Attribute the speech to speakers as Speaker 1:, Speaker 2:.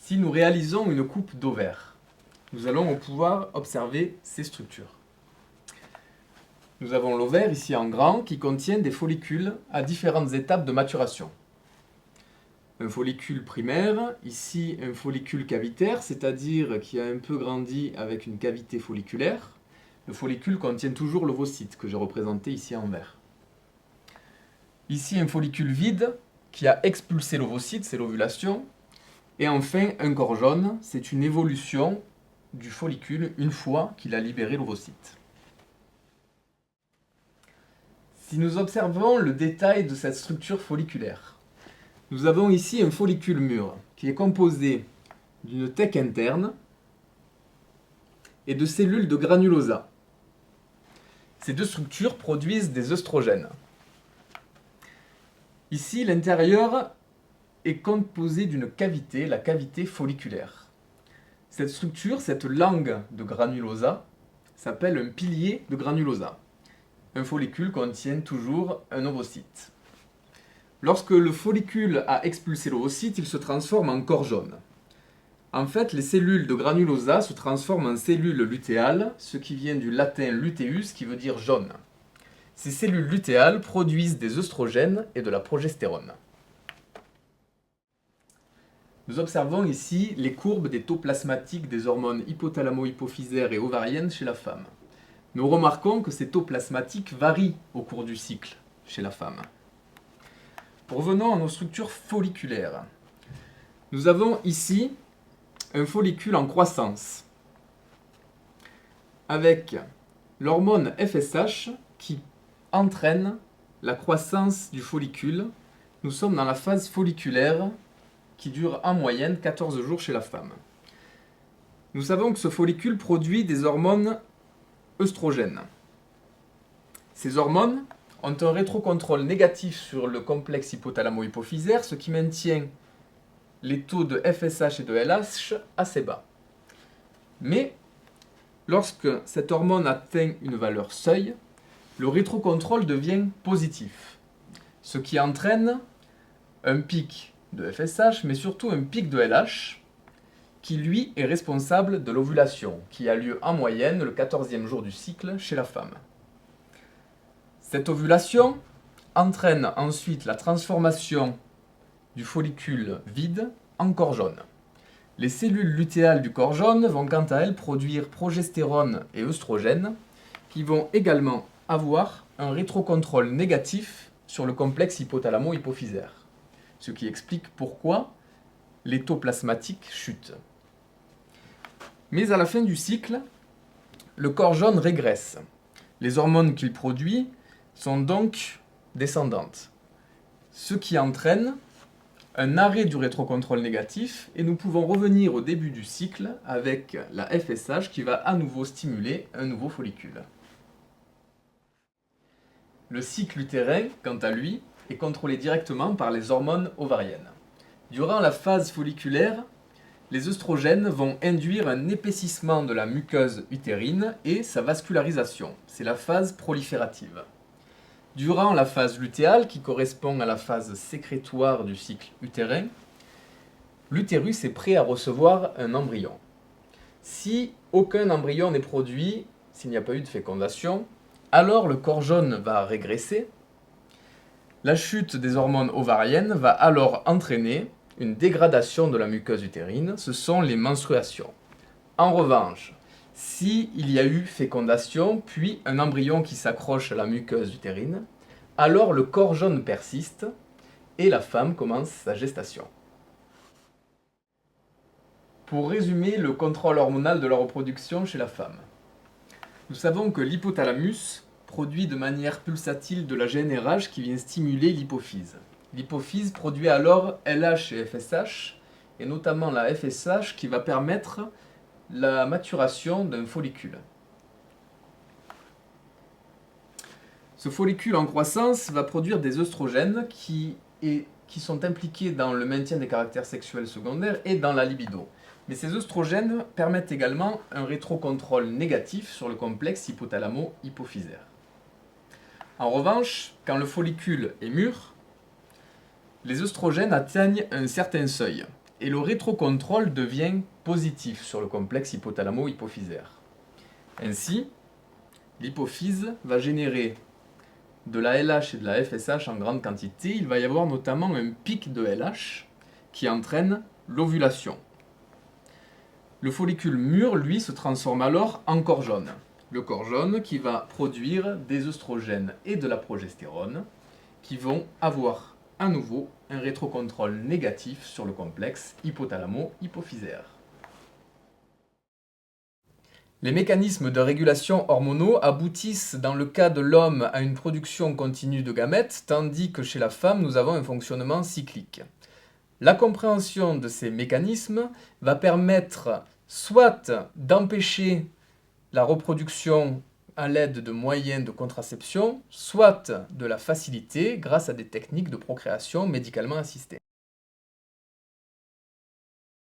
Speaker 1: Si nous réalisons une coupe d'ovaire, nous allons pouvoir observer ces structures. Nous avons l'ovaire ici en grand qui contient des follicules à différentes étapes de maturation. Un follicule primaire, ici un follicule cavitaire, c'est-à-dire qui a un peu grandi avec une cavité folliculaire. Le follicule contient toujours l'ovocyte que j'ai représenté ici en vert. Ici un follicule vide qui a expulsé l'ovocyte, c'est l'ovulation. Et enfin un corps jaune, c'est une évolution du follicule une fois qu'il a libéré l'ovocyte. Si nous observons le détail de cette structure folliculaire, nous avons ici un follicule mûr qui est composé d'une thèque interne et de cellules de granulosa. Ces deux structures produisent des œstrogènes. Ici, l'intérieur est composé d'une cavité, la cavité folliculaire. Cette structure, cette langue de granulosa, s'appelle un pilier de granulosa. Un follicule contient toujours un ovocyte. Lorsque le follicule a expulsé l'ovocyte, il se transforme en corps jaune. En fait, les cellules de granulosa se transforment en cellules lutéales, ce qui vient du latin luteus, qui veut dire jaune. Ces cellules lutéales produisent des œstrogènes et de la progestérone. Nous observons ici les courbes des taux plasmatiques des hormones hypothalamo-hypophysaires et ovariennes chez la femme. Nous remarquons que ces taux plasmatiques varient au cours du cycle chez la femme. Revenons à nos structures folliculaires. Nous avons ici un follicule en croissance avec l'hormone FSH qui entraîne la croissance du follicule. Nous sommes dans la phase folliculaire qui dure en moyenne 14 jours chez la femme. Nous savons que ce follicule produit des hormones œstrogènes. Ces hormones ont un rétrocontrôle négatif sur le complexe hypothalamo-hypophysaire, ce qui maintient les taux de FSH et de LH assez bas. Mais lorsque cette hormone atteint une valeur seuil, le rétrocontrôle devient positif, ce qui entraîne un pic de FSH, mais surtout un pic de LH, qui lui est responsable de l'ovulation, qui a lieu en moyenne le 14e jour du cycle chez la femme. Cette ovulation entraîne ensuite la transformation du follicule vide en corps jaune. Les cellules lutéales du corps jaune vont quant à elles produire progestérone et œstrogènes, qui vont également avoir un rétrocontrôle négatif sur le complexe hypothalamo-hypophysaire, ce qui explique pourquoi les taux plasmatiques chutent. Mais à la fin du cycle, le corps jaune régresse. Les hormones qu'il produit sont donc descendantes, ce qui entraîne un arrêt du rétrocontrôle négatif et nous pouvons revenir au début du cycle avec la FSH qui va à nouveau stimuler un nouveau follicule. Le cycle utérin, quant à lui, est contrôlé directement par les hormones ovariennes. Durant la phase folliculaire, les œstrogènes vont induire un épaississement de la muqueuse utérine et sa vascularisation. C'est la phase proliférative. Durant la phase lutéale, qui correspond à la phase sécrétoire du cycle utérin, l'utérus est prêt à recevoir un embryon. Si aucun embryon n'est produit, s'il n'y a pas eu de fécondation, alors le corps jaune va régresser. La chute des hormones ovariennes va alors entraîner une dégradation de la muqueuse utérine, ce sont les menstruations. En revanche, s'il y a eu fécondation, puis un embryon qui s'accroche à la muqueuse utérine, alors le corps jaune persiste et la femme commence sa gestation. Pour résumer le contrôle hormonal de la reproduction chez la femme, nous savons que l'hypothalamus produit de manière pulsatile de la GnRH qui vient stimuler l'hypophyse. L'hypophyse produit alors LH et FSH, et notamment la FSH qui va permettre la maturation d'un follicule. Ce follicule en croissance va produire des œstrogènes qui sont impliqués dans le maintien des caractères sexuels secondaires et dans la libido. Mais ces œstrogènes permettent également un rétrocontrôle négatif sur le complexe hypothalamo-hypophysaire. En revanche, quand le follicule est mûr, les œstrogènes atteignent un certain seuil. et le rétrocontrôle devient positif sur le complexe hypothalamo-hypophysaire. Ainsi, l'hypophyse va générer de la LH et de la FSH en grande quantité. Il va y avoir notamment un pic de LH qui entraîne l'ovulation. Le follicule mûr, lui, se transforme alors en corps jaune. Le corps jaune qui va produire des œstrogènes et de la progestérone qui vont avoir à nouveau un rétrocontrôle négatif sur le complexe hypothalamo-hypophysaire. Les mécanismes de régulation hormonaux aboutissent dans le cas de l'homme à une production continue de gamètes, tandis que chez la femme nous avons un fonctionnement cyclique. La compréhension de ces mécanismes va permettre soit d'empêcher la reproduction à l'aide de moyens de contraception, soit de la faciliter grâce à des techniques de procréation médicalement assistée.